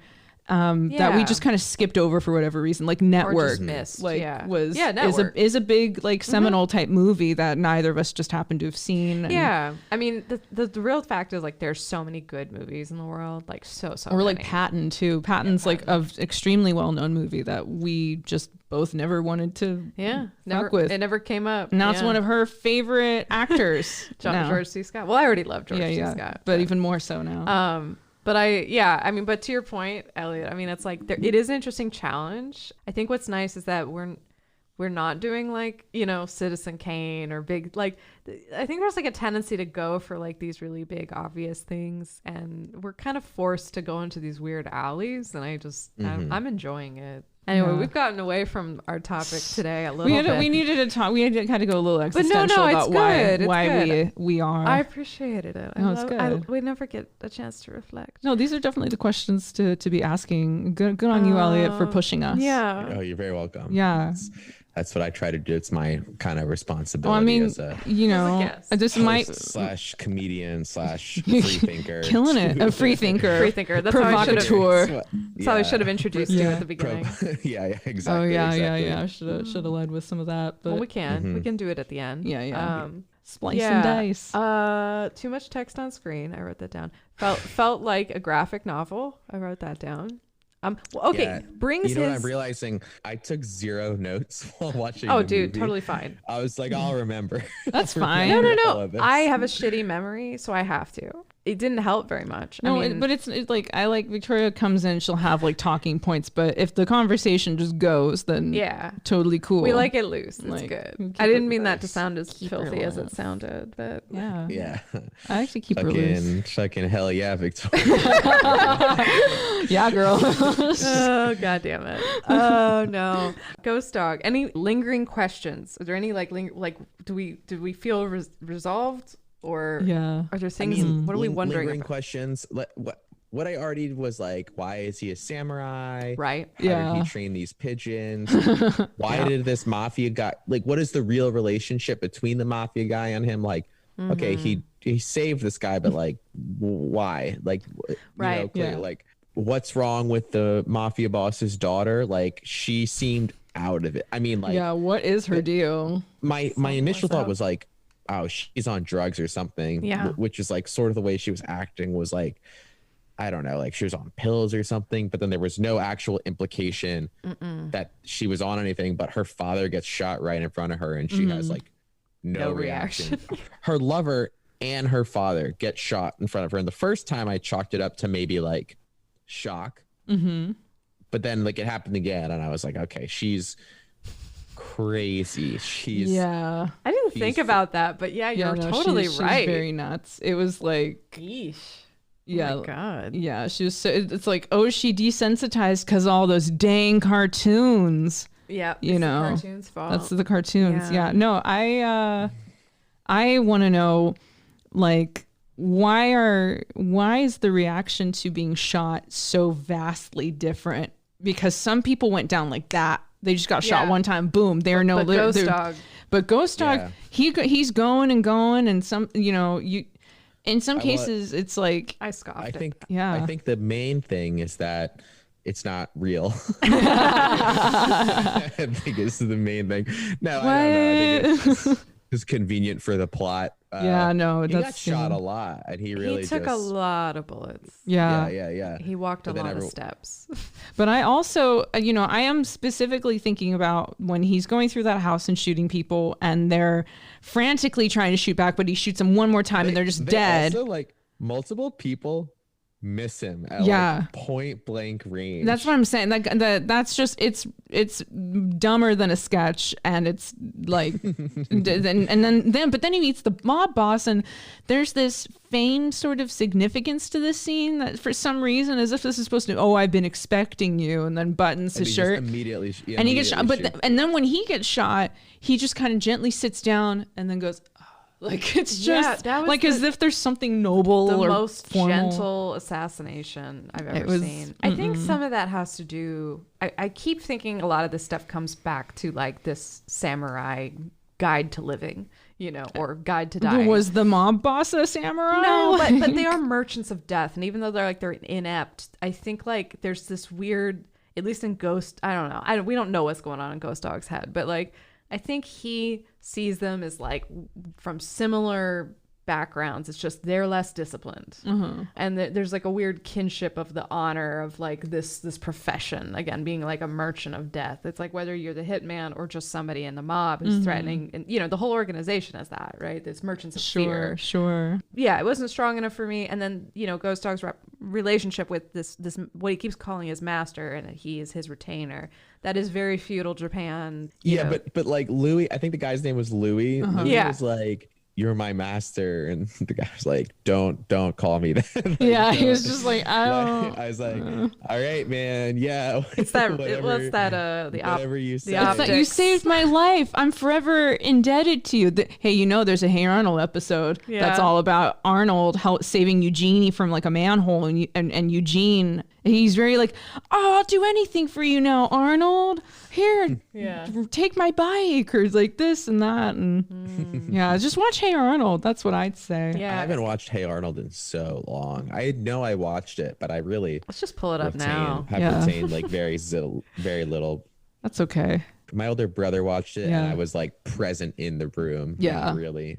S2: that we just kind of skipped over for whatever reason, like Network
S3: missed.
S2: Network is a big like seminal type movie that neither of us just happened to have seen.
S3: And I mean the real fact is like there's so many good movies in the world, like so
S2: or
S3: many.
S2: like Patton too. Patton's like a extremely well known movie that we just both never wanted to fuck with.
S3: It never came up.
S2: Now it's one of her favorite actors.
S3: George C. Scott. Well, I already love George C. Scott,
S2: but even more so now.
S3: But to your point, Elliot, I mean, it's like it is an interesting challenge. I think what's nice is that we're not doing like, Citizen Kane or big, like, I think there's like a tendency to go for like these really big, obvious things. And we're kind of forced to go into these weird alleys. And I'm enjoying it. Anyway, we've gotten away from our topic today a little bit.
S2: We needed to talk. We had to go a little existential about why we are.
S3: I appreciated it.
S2: It's good.
S3: We never get a chance to reflect.
S2: No, these are definitely the questions to be asking. Good on you, Elliot, for pushing us.
S3: Yeah.
S1: Oh, you're very welcome.
S2: Yeah.
S1: That's what I try to do. It's my kind of responsibility.
S2: Well, I mean,
S1: as a
S2: this might
S1: / comedian / free thinker.
S2: Killing it. A free thinker.
S3: Free thinker. That's
S2: provocateur.
S3: That's how I should have introduced you at the beginning.
S1: Yeah, exactly.
S2: Oh yeah,
S1: exactly.
S2: yeah. Should have led with some of that. But
S3: well, we can. We can do it at the end.
S2: Yeah. Splice and dice.
S3: Too much text on screen. I wrote that down. Felt like a graphic novel. I wrote that down. Brings
S1: what I'm realizing? I took 0 notes while watching.
S3: Oh,
S1: the
S3: dude,
S1: movie.
S3: totally fine.
S1: I was like, I'll remember.
S2: That's fine.
S3: No. I have a shitty memory, so I have to. It didn't help very much.
S2: But it's like I like Victoria comes in, she'll have like talking points, but if the conversation just goes, then totally cool.
S3: We like it loose. It's good. I didn't mean that to sound as filthy as it sounded, but
S2: yeah. I actually keep her loose.
S1: Fucking hell yeah, Victoria.
S2: Yeah, girl.
S3: Oh god damn it. Oh no. Ghost Dog. Any lingering questions? Are there any do we feel resolved? Or are there things? What are we wondering?
S1: Lingering questions. What I already was like, why is he a samurai?
S3: Right.
S1: How did he train these pigeons? Why did this mafia guy what is the real relationship between the mafia guy and him? Like, okay, he saved this guy, but like, why? Like, clearly, like, what's wrong with the mafia boss's daughter? Like, she seemed out of it. I mean, like,
S2: what is her deal?
S1: My initial thought was like, oh, she's on drugs or something.
S3: Yeah.
S1: Which is like sort of the way she was acting was like, I don't know, like she was on pills or something, but then there was no actual implication that she was on anything, but her father gets shot right in front of her and she has like no reaction. Her lover and her father get shot in front of her. And the first time I chalked it up to maybe like shock, but then like it happened again. And I was like, okay, she's crazy.
S3: I didn't think about that, but you're totally right.
S2: She's very nuts. It was like,
S3: yeesh.
S2: Yeah.
S3: Oh my god.
S2: Yeah, she was so, it's like, oh, she desensitized because all those dang cartoons.
S3: Yeah,
S2: the
S3: cartoons' fault.
S2: That's the cartoons. Yeah. No, I want to know, like, why is the reaction to being shot so vastly different? Because some people went down like that. They just got shot one time. Boom. They're no.
S3: Ghost Dog.
S2: But Ghost Dog, he's going and going, and some, in some cases, it's like
S3: I scoffed.
S1: I think the main thing is that it's not real. I think it's the main thing. No, I don't know. I think it's convenient for the plot.
S2: He
S1: got shot a lot, and he
S3: took a lot of bullets.
S1: Yeah.
S3: He walked a lot of steps.
S2: But I also, I am specifically thinking about when he's going through that house and shooting people, and they're frantically trying to shoot back, but he shoots them one more time, and they're just dead.
S1: Also, like, multiple people miss him at like point blank range.
S2: That's what I'm saying. Like that's just it's dumber than a sketch, and it's like but then he meets the mob boss, and there's this feigned sort of significance to this scene that for some reason, as if this is supposed to, I've been expecting you, and then buttons his shirt
S1: immediately,
S2: and he gets shot. And then when he gets shot, he just kind of gently sits down and then goes, like, it's just like as if there's something noble or
S3: most
S2: formal.
S3: Gentle assassination I've ever seen. I think some of that has to do, I keep thinking a lot of this stuff comes back to like this samurai guide to living, or guide to dying.
S2: Was the mob boss a samurai?
S3: No, but they are merchants of death, and even though they're inept, I think like there's this weird, at least in Ghost, I don't know, we don't know what's going on in Ghost Dog's head, but like I think he sees them as like from similar backgrounds. It's just they're less disciplined, and there's like a weird kinship of the honor of like this profession, again being like a merchant of death. It's like whether you're the hitman or just somebody in the mob who's threatening, and the whole organization is that, right? This merchants of fear.
S2: Sure.
S3: Yeah, it wasn't strong enough for me. And then Ghost Dog's relationship with this what he keeps calling his master, and that he is his retainer. That is very feudal Japan.
S1: But like Louis, I think the guy's name was Louis. Louis was like, "You're my master," and the guy was like, don't call me that.
S2: Like, he was just like, I
S1: was like, all right, man, yeah.
S3: It's that whatever
S1: you say.
S2: You saved my life. I'm forever indebted to you. Hey, there's a Hey Arnold episode that's all about Arnold saving Eugenie from like a manhole, and Eugene, he's very like, oh, I'll do anything for you now, Arnold. Here, take my bike, or like this and that, and just watch Hey Arnold. That's what I'd say.
S1: I haven't watched Hey Arnold in so long. I know I watched it, but I really
S3: let's just pull it up now.
S1: Have retained like very little.
S2: That's okay.
S1: My older brother watched it, and I was like present in the room. Not really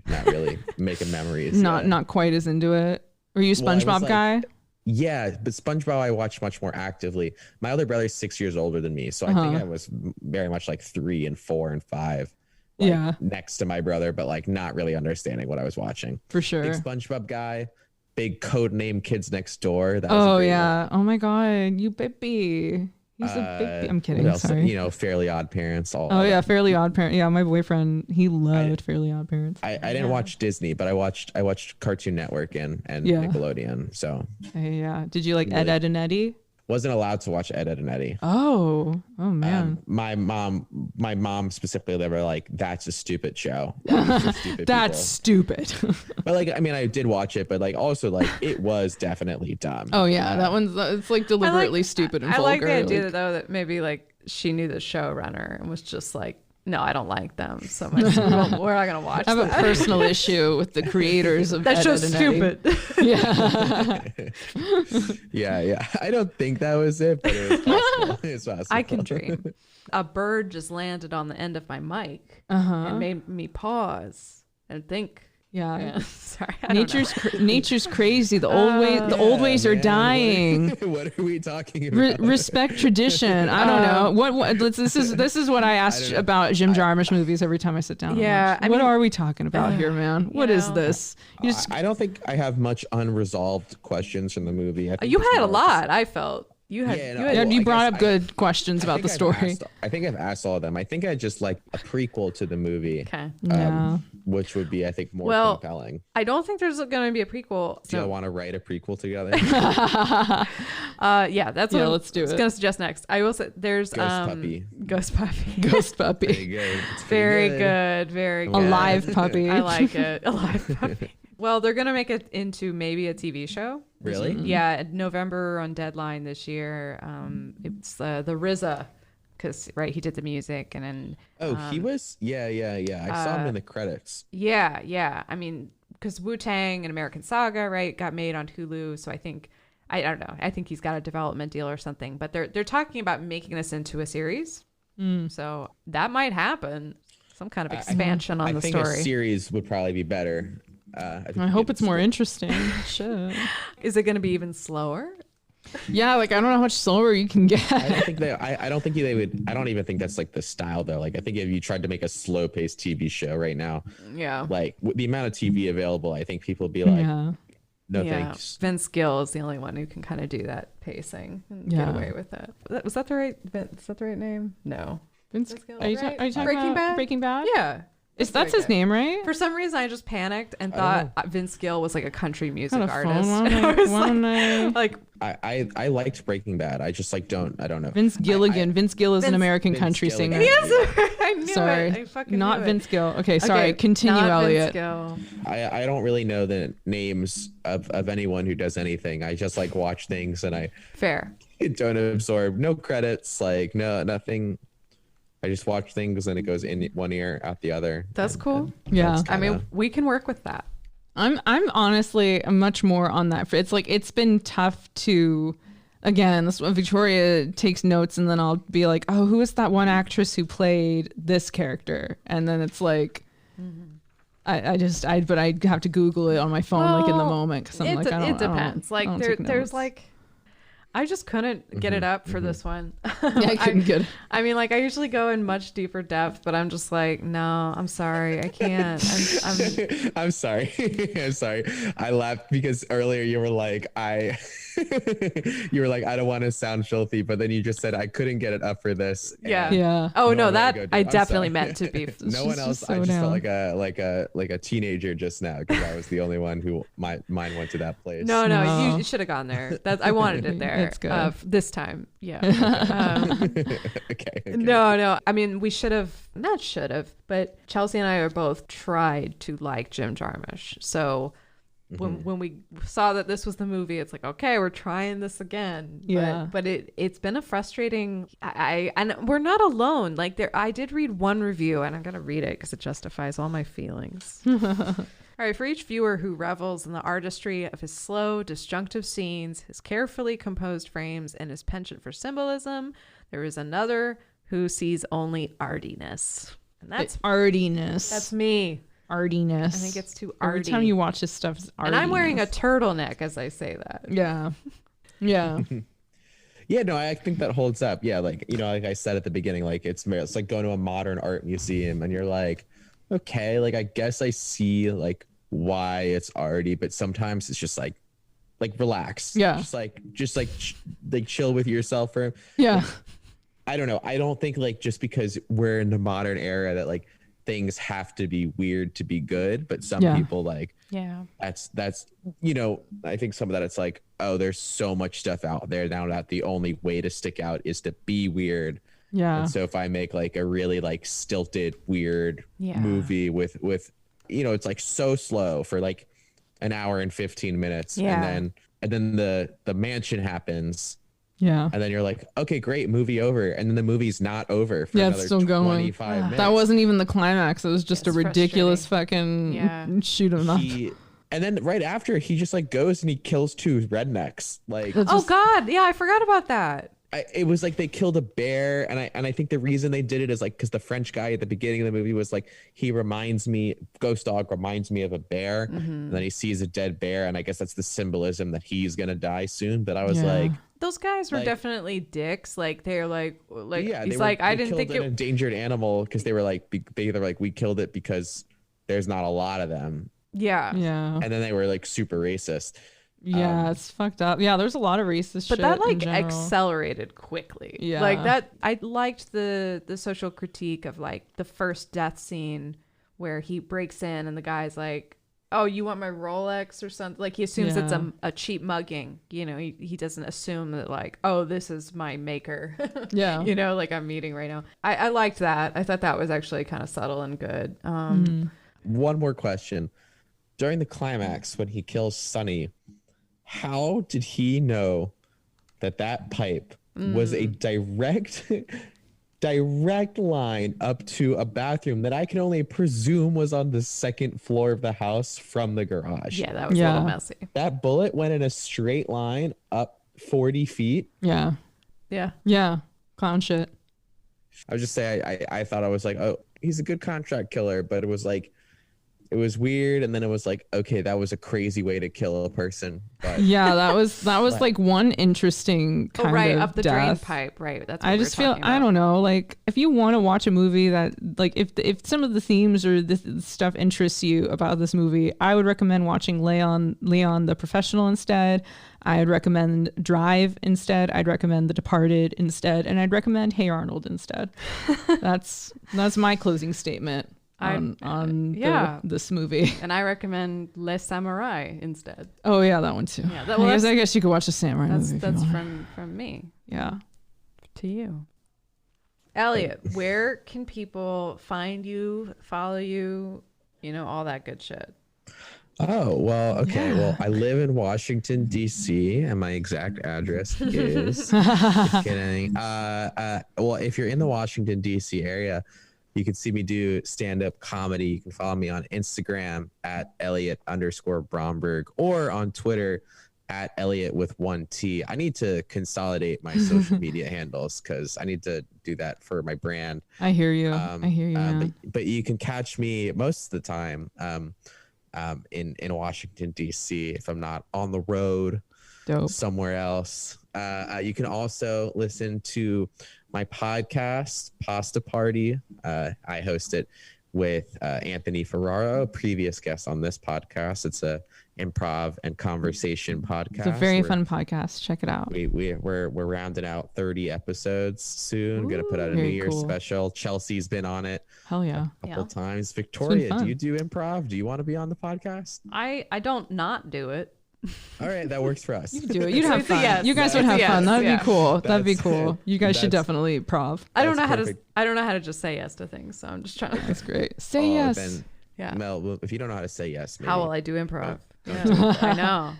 S1: making memories.
S2: Not quite as into it. Were you a SpongeBob guy?
S1: Yeah, but SpongeBob I watched much more actively. My older brother's 6 years older than me, so I think I was very much like 3 and 4 and 5. Next to my brother, but like not really understanding what I was watching.
S2: For sure.
S1: Big SpongeBob guy, big code name Kids Next Door. That
S2: was
S1: one.
S2: Oh my god, you baby. He's a big. I'm kidding. Sorry.
S1: Fairly Odd Parents.
S2: Fairly Odd Parents. Yeah, my boyfriend, he loved Fairly Odd Parents.
S1: I didn't watch Disney, but I watched Cartoon Network and Nickelodeon. So
S2: did you like Ed, Edd and Eddy?
S1: Wasn't allowed to watch Ed, Edd and Eddy.
S2: Oh man.
S1: My mom specifically, they were like, "That's a stupid show.
S2: That's stupid."
S1: But like, I mean, I did watch it, but like, also like, it was definitely dumb.
S2: Oh yeah, that one's it's like deliberately stupid and vulgar.
S3: I like the idea though that maybe like she knew the showrunner and was just like, no, I don't like them so much. We're not gonna watch.
S2: I have a personal issue with the creators of
S3: that's just stupid.
S1: Yeah. I don't think that was it, but it was possible. It's possible.
S3: I can dream. A bird just landed on the end of my mic and made me pause and think. Yeah. Sorry.
S2: Nature's crazy. The old ways are dying.
S1: What are we talking about?
S2: Respect tradition. I don't know. This is what I ask about Jim Jarmusch movies every time I sit down.
S3: Yeah.
S2: What are we talking about here, man? What is this?
S1: I don't think I have much unresolved questions from the movie.
S3: You had a lot. I felt. You
S2: brought up good questions about the story.
S1: I think I've asked all of them. I think I just like a prequel to the movie.
S3: Okay.
S1: Which would be, I think, more compelling.
S3: I don't think there's going to be a prequel.
S1: Do you want to write a prequel together?
S3: That's what
S2: let's do it.
S3: I was going to suggest next. I will say there's
S1: Ghost Puppy.
S3: Ghost Puppy.
S2: Ghost Puppy.
S1: Very good.
S3: Very good. Very good.
S2: A live puppy.
S3: I like it. A live puppy. Well, they're going to make it into maybe a TV show.
S1: Really?
S3: Yeah, November on Deadline this year. It's the RZA, because he did the music, and then
S1: he was I saw him in the credits.
S3: Yeah. I mean, because Wu-Tang and American Saga got made on Hulu, so I think I don't know. I think he's got a development deal or something. But they're talking about making this into a series, so that might happen. Some kind of expansion on the story. I think
S1: a series would probably be better.
S2: I hope it's more interesting. Shit.
S3: Is it going to be even slower?
S2: Yeah, like I don't know how much slower you can get.
S1: I don't think they would. I don't even think that's like the style though. Like I think if you tried to make a slow-paced TV show right now, like with the amount of TV available, I think people would be like, no thanks.
S3: Vince Gill is the only one who can kind of do that pacing and get away with it. Was that the right? Is that the right name? No.
S2: Vince Gill. Are you talking about Breaking Bad?
S3: Yeah.
S2: That's his name, right?
S3: For some reason, I just panicked and thought Vince Gill was like a country music artist.
S1: I liked Breaking Bad. I just like I don't know.
S2: Vince Gilligan. Vince Gill is an American country singer.
S3: Yes, I knew it. I
S2: not
S3: knew
S2: Vince Gill. Okay, sorry. Continue, Elliot.
S3: Vince Gill.
S1: I don't really know the names of anyone who does anything. I just like watch things and I
S3: fair.
S1: Don't absorb. No credits. Like no nothing. I just watch things and it goes in one ear, out the other.
S3: That's cool.
S2: Yeah.
S3: I mean, we can work with that.
S2: I'm honestly much more on that. It's like, it's been tough to, again, this Victoria takes notes and then I'll be like, oh, who is that one actress who played this character? And then it's like, I have to Google it on my phone, like in the moment. Cause I'm like,
S3: it depends. There's like, I just couldn't get it up for this one.
S2: Yeah, I couldn't get it.
S3: I mean, like I usually go in much deeper depth, but I'm just like, no, I'm sorry. I can't.
S1: I'm sorry. I'm sorry. I laughed because earlier you were like, I don't want to sound filthy, but then you just said I couldn't get it up for this.
S2: Yeah.
S3: Oh no, that I definitely meant to be.
S1: No one else. I just felt like a teenager just now because I was the only one who my mind went to that place.
S3: No, you should have gone there. I wanted it there.
S2: That's good.
S3: This time, yeah.
S1: Okay.
S3: No. I mean, we not should have, but Chelsea and I are both tried to like Jim Jarmusch. So when we saw that this was the movie, it's like, okay, we're trying this again.
S2: Yeah.
S3: But it's been a frustrating. And we're not alone. Like I did read one review, and I'm gonna read it because it justifies all my feelings. All right, for each viewer who revels in the artistry of his slow, disjunctive scenes, his carefully composed frames, and his penchant for symbolism, there is another who sees only artiness. And that's
S2: artiness.
S3: That's me.
S2: Artiness.
S3: I think it's too arty.
S2: Every time you watch this stuff, it's artiness.
S3: And I'm wearing a turtleneck as I say that.
S2: Yeah. Yeah.
S1: Yeah, no, I think that holds up. Yeah, like, like I said at the beginning, like it's like going to a modern art museum and you're like, okay, like I guess I see like why it's arty, but sometimes it's just like relax.
S2: Yeah.
S1: Just like chill with yourself for.
S2: Yeah.
S1: Like, I don't know. I don't think like just because we're in the modern era that like things have to be weird to be good, but some people like that's I think some of that it's like, oh, there's so much stuff out there now that the only way to stick out is to be weird.
S2: Yeah.
S1: And so if I make like a really like stilted weird movie with it's like so slow for like an hour and 15 minutes and then the mansion happens.
S2: Yeah.
S1: And then you're like, okay, great, movie over. And then the movie's not over for another
S2: it's still
S1: 25
S2: going.
S1: minutes.
S2: That wasn't even the climax. It was just a ridiculous fucking shoot 'em up.
S1: And then right after he just like goes and he kills two rednecks. Like,
S3: oh God. Yeah, I forgot about that.
S1: It was like they killed a bear, and I think the reason they did it is like because the French guy at the beginning of the movie was like, Ghost Dog reminds me of a bear, and then he sees a dead bear, and I guess that's the symbolism that he's gonna die soon. But I was like,
S3: those guys were definitely dicks. Like they're like he's
S1: like,
S3: I didn't think
S1: an endangered animal because they were like we killed it because there's not a lot of them.
S2: Yeah.
S1: And then they were like super racist.
S2: Yeah, it's fucked up. Yeah, there's a lot of racist shit.
S3: But that like accelerated quickly.
S2: Yeah.
S3: Like that I liked the social critique of like the first death scene where he breaks in and the guy's like, oh, you want my Rolex or something? Like he assumes it's a cheap mugging. He doesn't assume that like, oh, this is my maker.
S2: Yeah.
S3: Like I'm meeting right now. I liked that. I thought that was actually kind of subtle and good.
S1: One more question. During the climax when he kills Sonny, how did he know that pipe was a direct line up to a bathroom that I can only presume was on the second floor of the house from the garage?
S3: Yeah, that was a little messy.
S1: That bullet went in a straight line up 40 feet.
S2: Yeah.
S3: Yeah.
S2: Yeah. Clown shit.
S1: I would just say I thought I was like, oh, he's a good contract killer, but it was like, it was weird, and then it was like, okay, that was a crazy way to kill a person. But
S2: yeah, that was like one interesting kind of
S3: up the
S2: death.
S3: drain pipe, right? That's what
S2: I just feel about. I don't know, like if you want to watch a movie that like if some of the themes or this stuff interests you about this movie, I would recommend watching Leon the Professional instead. I'd recommend Drive instead. I'd recommend The Departed instead, and I'd recommend Hey Arnold instead. That's my closing statement on this movie.
S3: And I recommend Les Samurai instead.
S2: Oh yeah, that one too. Yeah, I guess you could watch the Samurai movie.
S3: That's from me.
S2: Yeah.
S3: To you. Elliot, where can people find you, follow you, all that good shit?
S1: Oh, well, okay. Yeah. Well, I live in Washington, D.C., and my exact address is... Just kidding. Well, if you're in the Washington, D.C. area, you can see me do stand-up comedy. You can follow me on Instagram at Elliot_Bromberg or on Twitter at Elliot with 1 T. I need to consolidate my social media handles because I need to do that for my brand.
S2: I hear you. I hear you.
S1: But you can catch me most of the time in Washington, D.C. if I'm not on the road.
S2: Dope.
S1: Somewhere else. You can also listen to my podcast, Pasta Party. I host it with Anthony Ferraro, previous guest on this podcast. It's a improv and conversation podcast.
S2: It's a very fun podcast. Check it out.
S1: We're rounding out 30 episodes soon. Gonna put out a New Year's special. Chelsea's been on it.
S2: Hell yeah.
S1: A couple times. Victoria, do you do improv? Do you want to be on the podcast?
S3: I don't not do it.
S1: All right, that works for us.
S2: You do it. You'd have fun. Yes. You guys would have fun. That'd be cool. That'd be cool. You guys should definitely prov.
S3: I don't know how to just say yes to things, so I'm just trying to.
S2: That's great. Say yes. Then,
S3: yeah.
S1: Mel, if you don't know how to say yes, maybe.
S3: How will I do improv? Yeah, I know.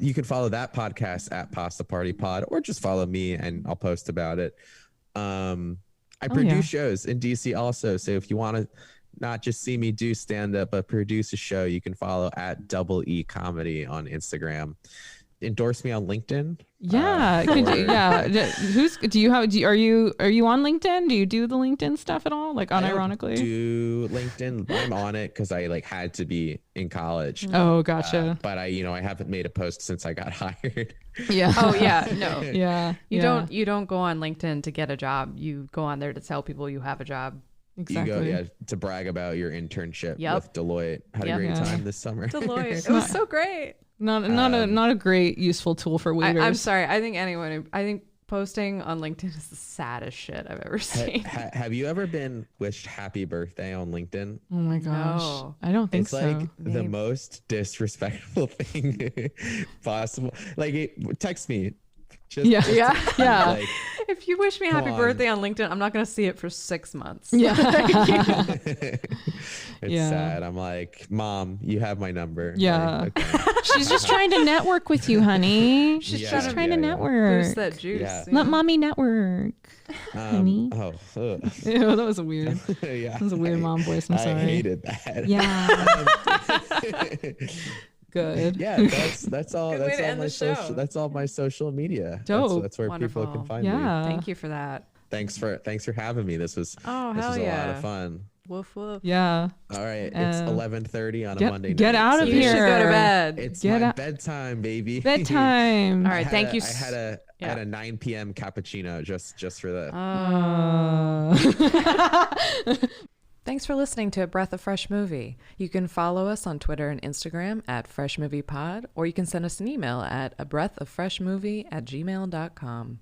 S1: You can follow that podcast at Pasta Party Pod, or just follow me and I'll post about it. I produce shows in DC also, so if you want to not just see me do stand-up but produce a show, you can follow at Double E Comedy on Instagram. Endorse me on LinkedIn.
S2: Yeah. Are you on LinkedIn? Do you do the LinkedIn stuff at all? Like unironically?
S1: I do LinkedIn. I'm on it because I had to be in college.
S2: Oh, gotcha.
S1: But I haven't made a post since I got hired.
S2: Yeah.
S3: Oh yeah. No.
S2: Yeah.
S3: You don't go on LinkedIn to get a job. You go on there to tell people you have a job.
S2: Exactly.
S1: You go, to brag about your internship with Deloitte. Had a great time this summer.
S3: Deloitte. It was so great.
S2: Not a great useful tool for waiters.
S3: I'm sorry. I think posting on LinkedIn is the saddest shit I've ever seen.
S1: Have you ever been wished happy birthday on LinkedIn?
S2: Oh my gosh. No. I don't think so.
S1: It's like the most disrespectful thing possible. Like, text me.
S2: Yeah.
S1: Like,
S3: if you wish me happy birthday on LinkedIn, I'm not going to see it for 6 months.
S2: Yeah.
S1: It's sad. I'm like, Mom, you have my number.
S2: Yeah.
S1: Like, okay.
S2: She's just trying to network with you, honey. She's just trying to network.
S3: Boost that juice. Yeah.
S2: Let mommy network, honey.
S1: Oh,
S2: ew, that was a weird. That was a weird mom voice. I'm sorry.
S1: I hated that.
S2: Yeah. Good.
S1: Yeah, that's all. That's all my social media.
S2: Dope.
S1: That's where
S3: Wonderful.
S1: people can find me.
S3: Thank you for that.
S1: Thanks for having me. This was a lot of fun.
S3: Woof woof.
S2: Yeah.
S1: All right. It's 11:30 on a Monday night.
S2: Get out of here.
S3: You should go to bed.
S1: It's my bedtime, baby.
S2: Bedtime.
S3: All right. Thank you.
S1: I had a 9 p.m. cappuccino just for that.
S3: Thanks for listening to A Breath of Fresh Movie. You can follow us on Twitter and Instagram at FreshMoviePod, or you can send us an email at abreathoffreshmovie@gmail.com.